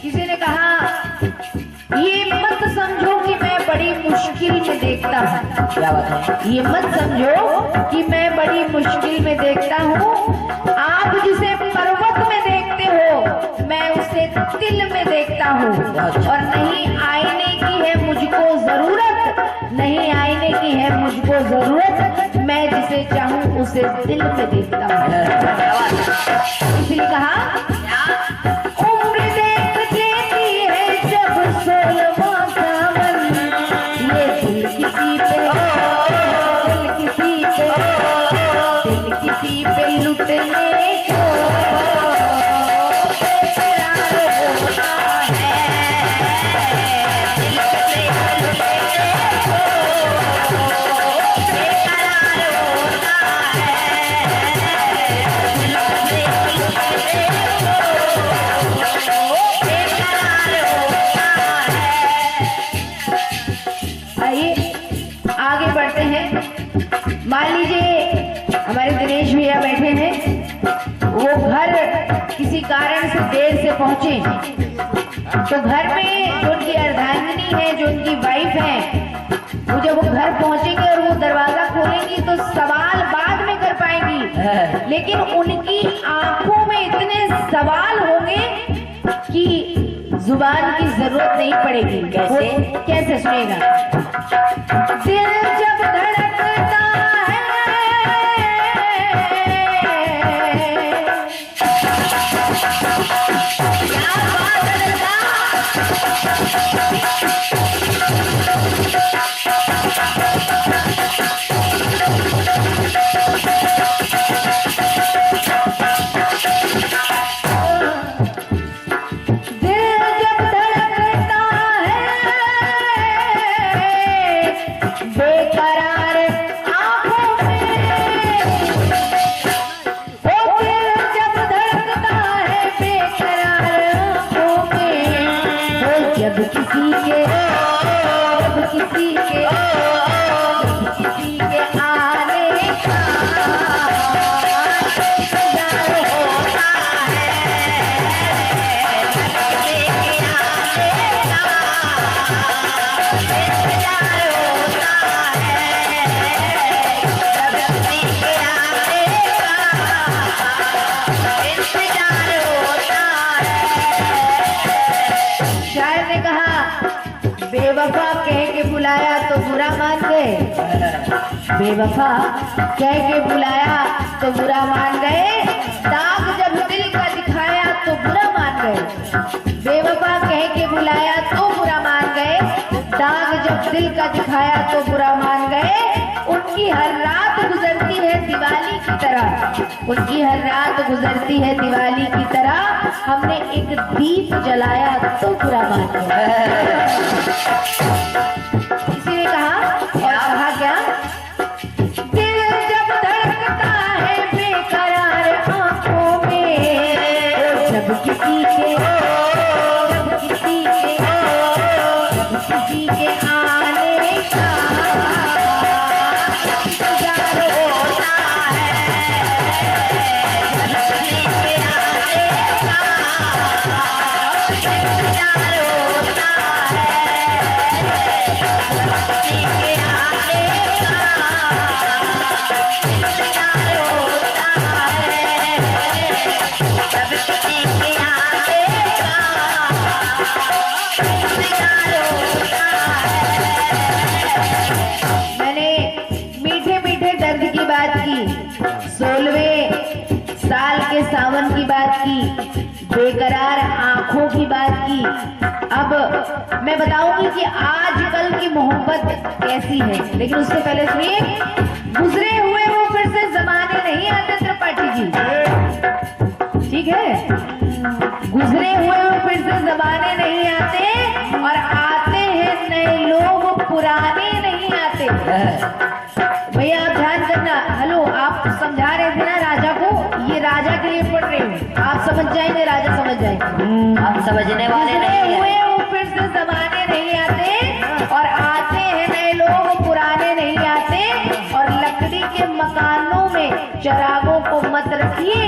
किसी ने कहा ये मत समझो कि मैं बड़ी मुश्किल में देखता हूँ। क्या बात है? ये मत समझो कि मैं बड़ी मुश्किल में देखता हूँ, आप जिसे पर्वत में देखते हो मैं उसे दिल में देखता हूँ, और नहीं आईने की है मुझको जरूरत, नहीं आईने की है मुझको जरूरत, मैं जिसे चाहूँ उसे दिल में देखता हूँ। इसलिए कहा उम्र देख लेती है जब 16वां सावन, ये दिल किसी पे लुटने को करार होता है, दिल किसी पे लुटने को बेकरार होता है, दिल किसी पे लुटने को बेकरार होता है। आइए आगे बढ़ते हैं। मान लीजिए हमारे दिनेश भैया बैठे हैं, वो घर किसी कारण से देर से पहुंचे, तो घर में जो उनकी अर्धांगिनी है, जो उनकी वाइफ है, वो जब वो घर पहुंचेंगे और वो दरवाजा खोलेंगी तो सवाल बाद में कर पाएंगी, लेकिन उनकी आंखों में इतने सवाल होंगे कि जुबान की जरूरत नहीं पड़ेगी। कैसे सुनेगा? दिल जब धड़कता है, क्या बात है लड़का? बेकरार बेवफा कह के बुलाया तो बुरा मान गए, दाग जब दिल का दिखाया तो बुरा मान गए। बेवफा कह के बुलाया तो बुरा मान गए, दाग जब दिल का दिखाया तो बुरा मान गए। उनकी हर रात गुजरती है दिवाली की तरह, उनकी हर रात गुजरती है दिवाली की तरह। हमने एक दीप जलाया तो बुरा मान गए। किसी ने कहा और कहा क्या, दिल जब धड़कता है बेकरार आंखों में, जब किसी के आने का इंतजार होता मैंने मीठे मीठे दर्द की बात की, 16वें साल के सावन की बात की, बेकरार आंखों की बात की। अब मैं बताऊंगी कि आजकल की मोहब्बत कैसी है, लेकिन उससे पहले सुनिए, गुजरे हुए वो फिर से जमाने नहीं आते त्रिपाठी जी, ठीक है? गुजरे हुए वो फिर से जमाने नहीं आते, और आते हैं नए लोग, पुराने नहीं आते। भैया आप ध्यान करना, हेलो, आप समझा रहे थे ना राजा को, ये राजा के लिए पढ़ रहे हो, आप समझ जाएंगे, राजा समझ जाएंगे। हम समझने वाले नहीं हुए हैं। वो फिर से जमाने नहीं आते, और आते हैं नए लोग, पुराने नहीं आते। और लकड़ी के मकानों में चिरागों को मत रखिए,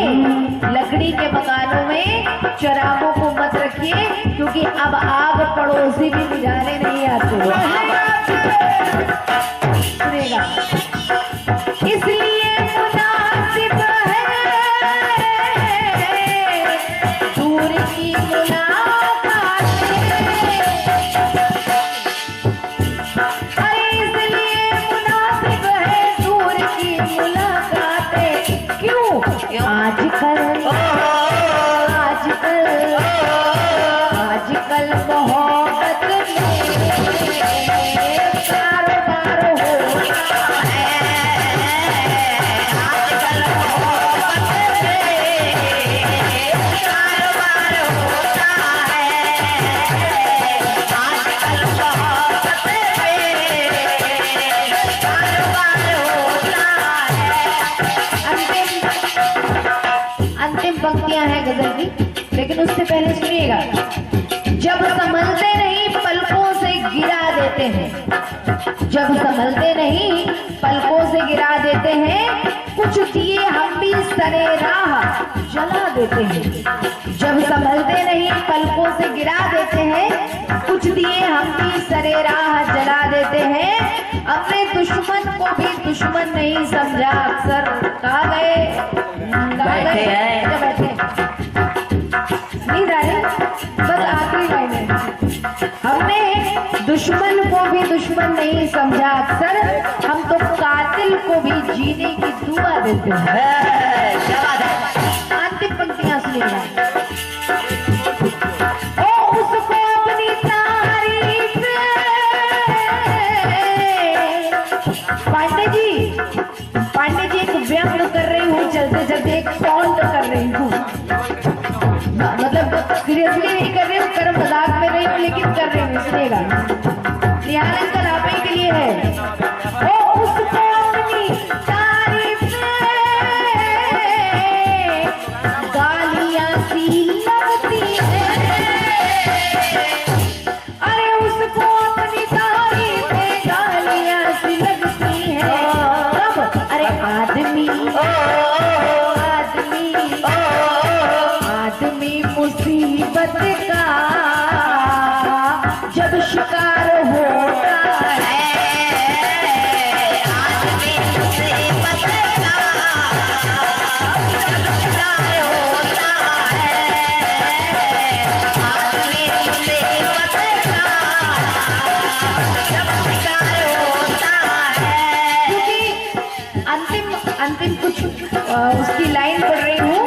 लकड़ी के मकानों में चिरागों को मत रखिए, क्योंकि अब आग पड़ोसी भी बुझाने नहीं आते। सुनिएगा, इसलिए मुनासिब है दूर की मुलाकात, अरे इसलिए मुनासिब है दूर की मुलाकातें। क्यों? आजकल मोहब्बत में कारोबार होता है, आजकल मोहब्बत में कारोबार होता है, आजकल मोहब्बत में कारोबार होता है। अंतिम पंक्तियां हैं गजल की, लेकिन उससे पहले सुनिएगा, जब संभलते नहीं पलकों से गिरा देते हैं, जब संभलते नहीं पलकों से गिरा देते हैं, कुछ दिए हम भी सरे राह जला देते हैं। जब संभलते नहीं पलकों से गिरा देते हैं, कुछ दिए हम भी सरे राह जला देते हैं। अपने दुश्मन को भी दुश्मन नहीं समझा, अक्सर कहा गए बैठे हैं। बैठे नहीं रहे, बस आखिरी लाइन है, हमने दुश्मन को भी दुश्मन नहीं समझा, अक्सर हम तो कातिल को भी जीने की दुआ देते हैं। अंतिम पंक्तियां सुनिएगा, ओ उसको अपनी तारीफ, पांडे जी एक व्यंग कर रही हूँ, चलते चलते एक टॉन्ट कर रही हूँ, मतलब सीरियसली नहीं कर रही हूँ, कर मजाक में नहीं हूँ, लेकिन कर रही हूँ। सुनिएगा, निहाल अंकल आप ही के लिए है। ओ उसको अपनी तारीफ गालियां सी लगती है, अरे उसको अपनी तारीफ गालियां सी लगती है। कब? अरे आदमी मुसीबत का जब शिकार होता अंतिम कुछ उसकी लाइन पढ़ रही हूँ।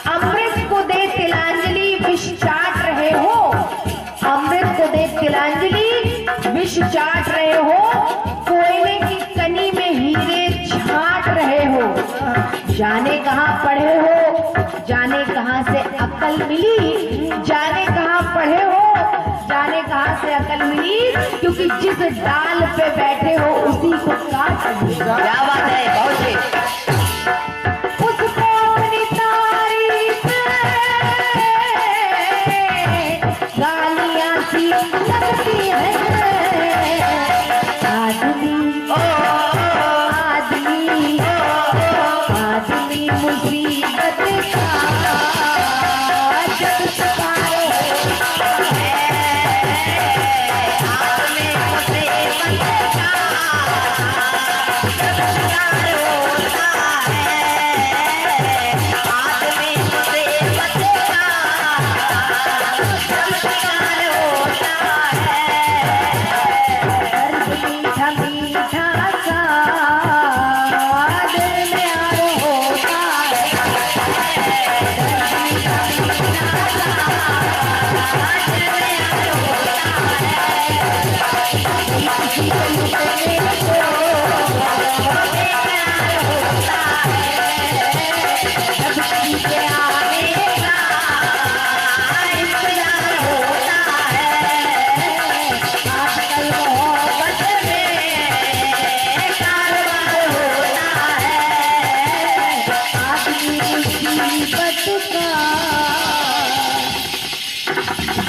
अमृत को दे तिलांजलि विष चाट रहे हो, अमृत को दे तिलांजलि विष चाट रहे हो, कोयले की कनी में हीरे छाट रहे हो। जाने कहाँ पढ़े हो, जाने कहाँ से अक्ल मिली, जाने कहाँ पढ़े हो, जाने कहाँ से अकल मिली, क्योंकि जिस डाल पे बैठे हो उसी को काट रहे हो। क्या बात है, बहुत ही उसको अपनी तारीफ गालियां सी लगती है। आदमी आदमी आदमी मुसीबत का जब सताए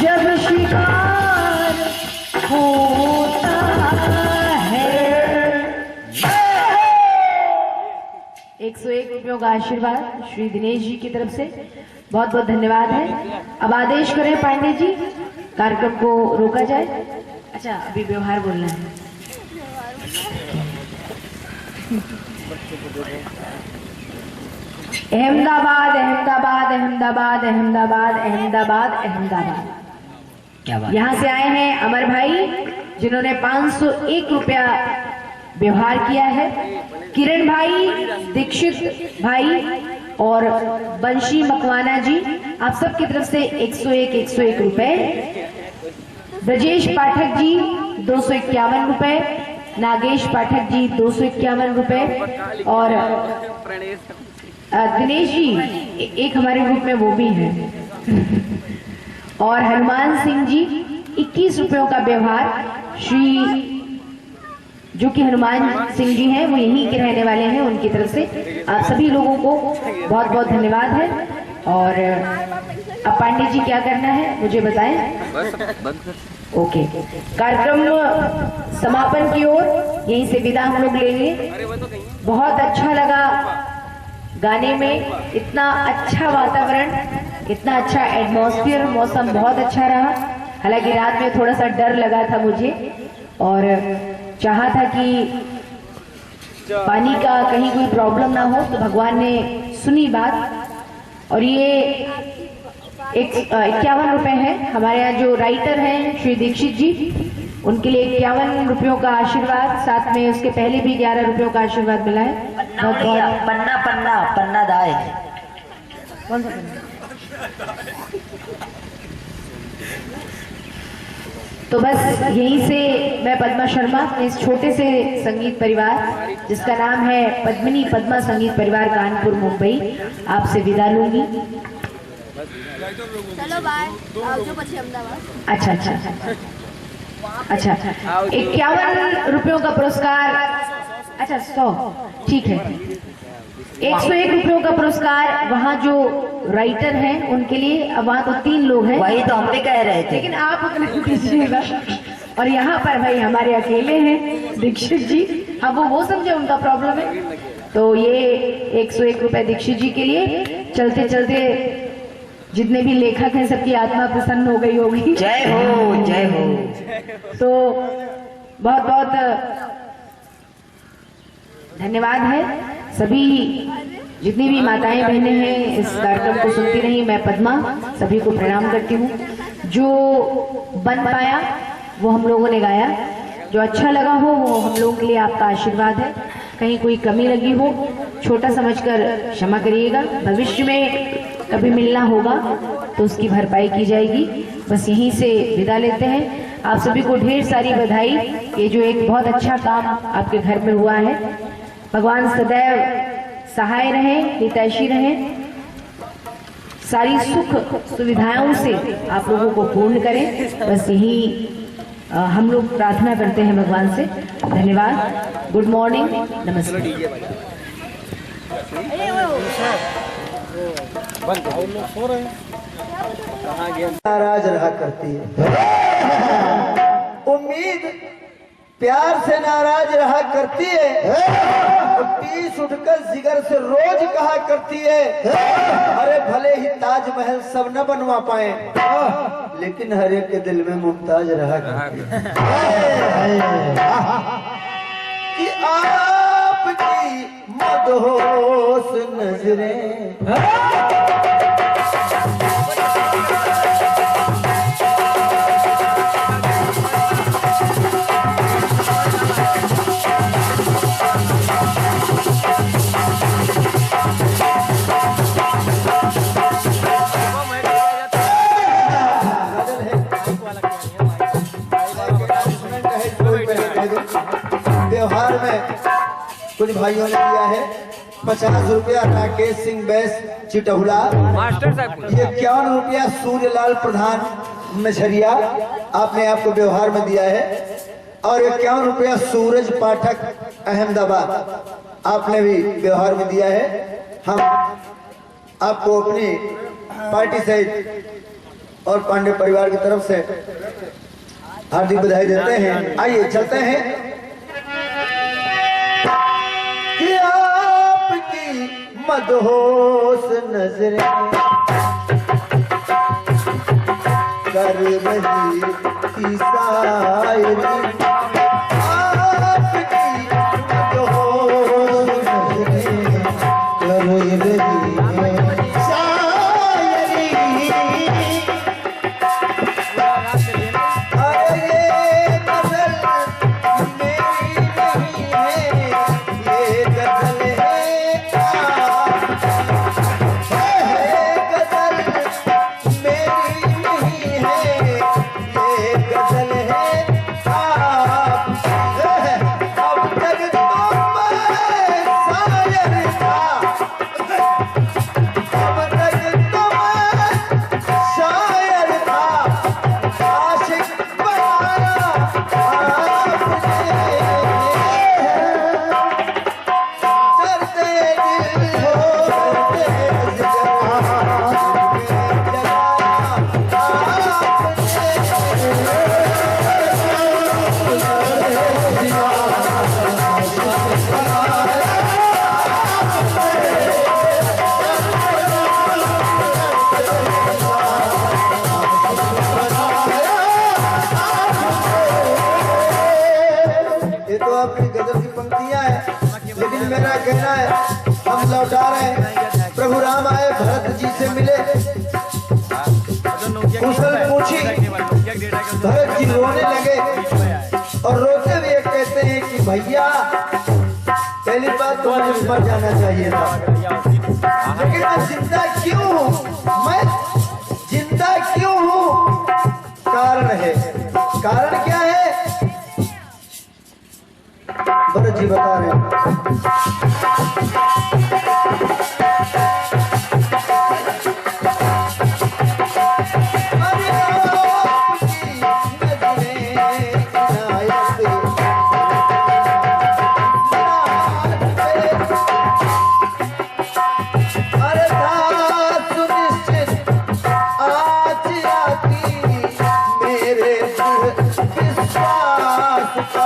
जब शिकार होता है। 101 रुपयों का आशीर्वाद श्री दिनेश जी की तरफ से बहुत बहुत धन्यवाद है। अब आदेश करें पांडे जी, कार्यक्रम को रोका जाए। अच्छा, अभी व्यवहार बोलना है। अहमदाबाद अहमदाबाद अहमदाबाद अहमदाबाद अहमदाबाद अहमदाबाद। क्या बात, यहाँ से आए हैं अमर भाई, जिन्होंने 501 रुपया व्यवहार किया है। किरण भाई, दीक्षित भाई और बंशी मकवाना जी, आप सबकी तरफ से 101 रुपए। ब्रजेश पाठक जी 251 रुपए, नागेश पाठक जी 251 रुपए और दिनेश जी एक हमारे ग्रुप में वो भी हैं और हनुमान सिंह जी 21 रुपयों का व्यवहार श्री, जो कि हनुमान सिंह जी हैं, वो यहीं के रहने वाले हैं, उनकी तरफ से आप सभी लोगों को बहुत बहुत धन्यवाद है। और अब पांडे जी क्या करना है मुझे बताएं। ओके, कार्यक्रम समापन की ओर यहीं से विदा हम लोग लेंगे। बहुत अच्छा लगा गाने में, इतना अच्छा वातावरण, इतना अच्छा एटमॉस्फेयर, मौसम बहुत अच्छा रहा। हालांकि रात में थोड़ा सा डर लगा था मुझे और चाहा था कि पानी का कहीं कोई प्रॉब्लम ना हो, तो भगवान ने सुनी बात। और ये 51 रुपए है। हमारे यहाँ जो राइटर हैं श्री दीक्षित जी, उनके लिए 51 रुपयों का आशीर्वाद, साथ में उसके पहले भी 11 रुपयों का आशीर्वाद मिला है। पन्ना पन्ना पन्ना दाए। कौन सा पन्ना? तो बस यहीं से मैं पद्मा शर्मा, इस छोटे से संगीत परिवार जिसका नाम है पद्मिनी पद्मा संगीत परिवार कानपुर मुंबई, आपसे विदा लूंगी। चलो बाय, आवजो પછી અમદાવાદ। अच्छा अच्छा अच्छा, 51 रुपयों का पुरस्कार, अच्छा 100, ठीक है। 101 रुपयों का पुरस्कार वहाँ जो राइटर हैं उनके लिए। अब वहाँ तो 3 लोग हैं, वही तो हम भी कह रहे थे, लेकिन आप उतना दीजिएगा। और यहाँ पर भाई हमारे अकेले हैं दीक्षित जी, अब वो समझे उनका प्रॉब्लम है। तो ये 101 रुपए दीक्षित जी के लिए। चलते चलते जितने भी लेखक हैं सबकी आत्मा प्रसन्न हो गई होगी। जय हो जय हो। तो बहुत बहुत धन्यवाद है सभी, जितनी भी माताएं बहनें हैं इस कार्यक्रम को सुनती रही। मैं पद्मा सभी को प्रणाम करती हूँ। जो बन पाया वो हम लोगों ने गाया, जो अच्छा लगा हो वो हम लोगों के लिए आपका आशीर्वाद है। कहीं कोई कमी लगी हो छोटा समझकर क्षमा करिएगा। भविष्य में कभी मिलना होगा तो उसकी भरपाई की जाएगी। बस यहीं से विदा लेते हैं। आप सभी को ढेर सारी बधाई। ये जो एक बहुत अच्छा काम आपके घर में हुआ है, भगवान सदैव सहाय रहे, हितैषी रहे, सारी सुख सुविधाओं से आप लोगों को पूर्ण करें। बस यही हम लोग प्रार्थना करते हैं भगवान से। धन्यवाद। गुड मॉर्निंग, नमस्कार। नाराज रहा करती है, उम्मीद प्यार से नाराज रहा करती है, टीस उठकर जिगर से रोज कहा करती है, अरे भले ही ताजमहल सब न बनवा पाए लेकिन हर एक के दिल में मुमताज रहा करती है। कि आपकी मदहोश नजरें व्यवहार में कुछ भाइयों ने दिया है 50 रुपया राकेश सिंह बैस चिटहुला, मास्टर साहब ये 51 रुपया सूर्यलाल प्रधान मछरिया आपने आपको व्यवहार में दिया है, और 51 रुपया सूरज पाठक अहमदाबाद आपने भी व्यवहार में दिया है। हम आपको अपनी पार्टी सहित और पांडे परिवार की तरफ से हार्दिक बधाई देते हैं। आइए चलते हैं। कि आपकी मदहोश नजरें कर रही थी शायरी, आपकी मदहोश नजरें कर रही कहना है। हम लौटा रहे हैं। प्रभु राम आए, भरत जी से मिले, कुशल पूछी, भरत जी रोने लगे और रोते हुए कहते हैं कि भैया पहली बात तो मुझे मर जाना चाहिए था, लेकिन मैं जिंदा क्यों हूँ? मैं जिंदा क्यों हूँ? कारण है। कारण क्या है? भरत जी बता रहे हैं। विश्वास पर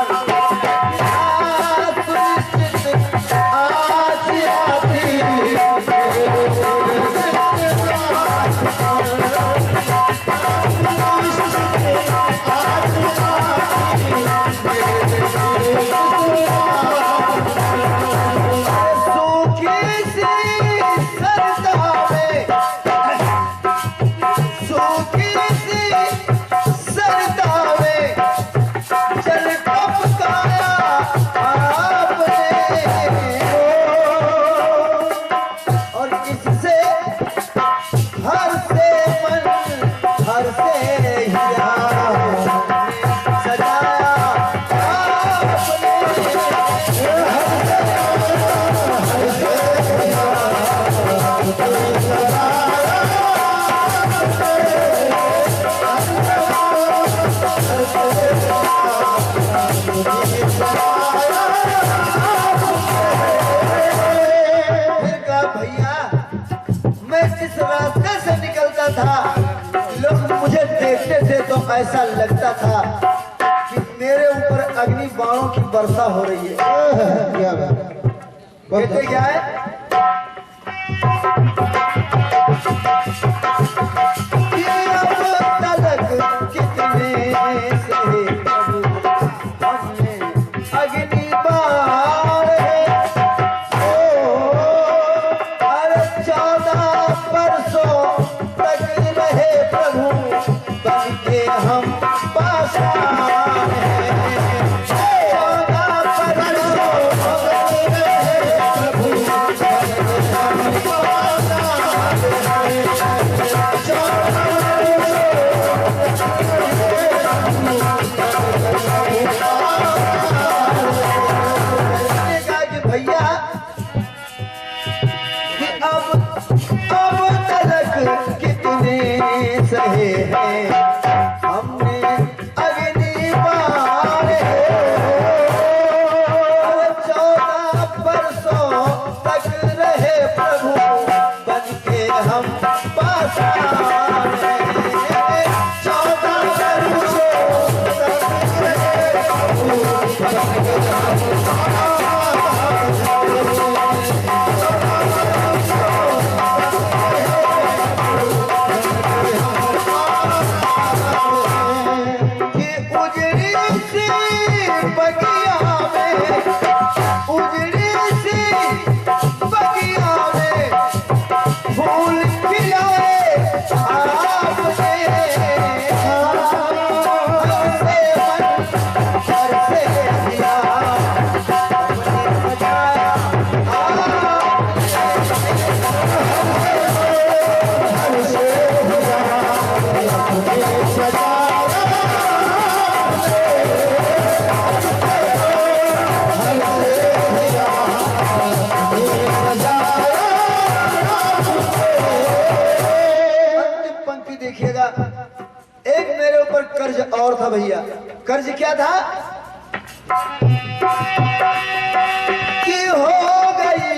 ऐसा लगता था कि मेरे ऊपर अग्नि बाणों की वर्षा हो रही है। क्या बात? कहते क्या है कि अब तलक कितने सहे प्रभु, हमने अग्नि बाण है। अरे 14 बरसों तक रहे प्रभु, बन के हम पाषाण हैं। 14 बरसों तक रहे प्रभु, बन के हम पाषाण हैं। कहा कि भैया कि अब तलक कितने सहे हैं, हमने अग्नि बाण है। 14 बरसों तक रहे प्रभु, बन के हम पाषाण हैं। 14 बरसों तक रहे प्रभु, बन के हम कि उजड़ी सी बगिया में, उजड़ी सी बगिया में फूल खिलाए आपने। हमसे मन बरसे दिया, हमने सजाया अंतिम पंक्ति देखिएगा। एक मेरे ऊपर कर्ज और था भैया। कर्ज क्या था कि हो गई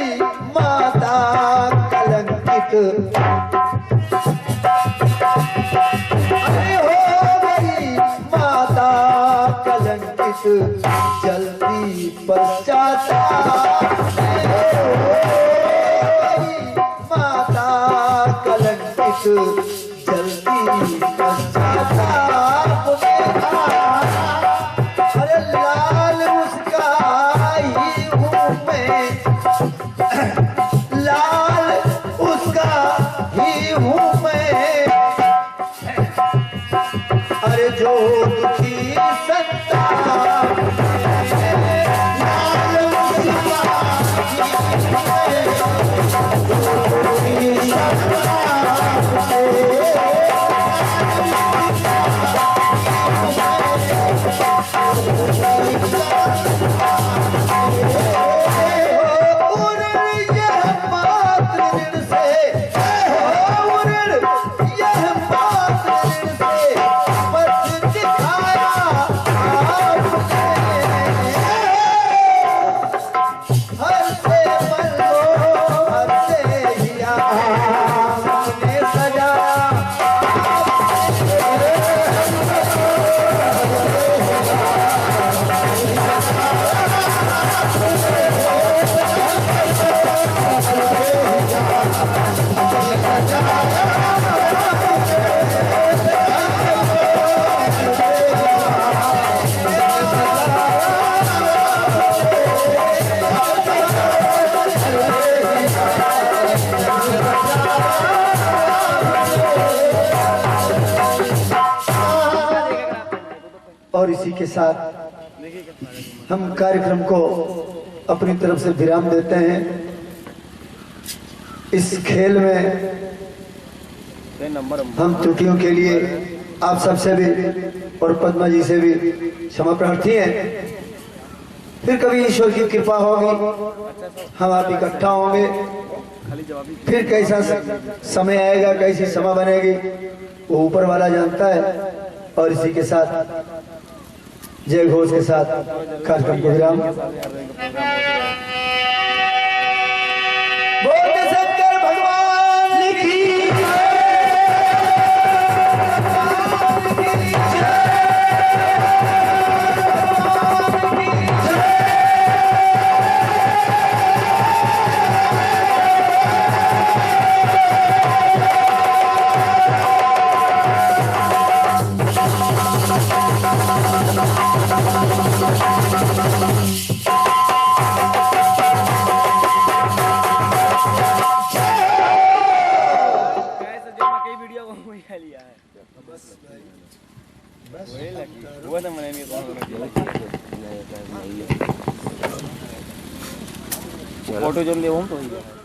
माता कलंकित, अरे हो गई माता कलंकित, जल्दी पश्चाताप हो गई माता कलंकित, जल्दी पश्चाताप अरे लाल उसका ही हूँ मैं, लाल उसका ही हूँ मैं। अरे जो दुखी संताप है, लाल उसका ही हूँ मैं। दुखी संताप है, और इसी के साथ हम कार्यक्रम को अपनी तरफ से विराम देते हैं। इस खेल में हम त्रुटियों के लिए आप सबसे भी और पद्मा जी से भी क्षमा प्रार्थी हैं। फिर कभी ईश्वर की कृपा होगी, हम आप इकट्ठा होंगे, फिर कैसा समय आएगा, कैसी समय बनेगी, वो ऊपर वाला जानता है। और इसी के साथ जय घोष के साथ कार्यक्रम को विराम। बोल शंकर भगवान की जय। वो तो मैंने नहीं फोटो जो दे हम तो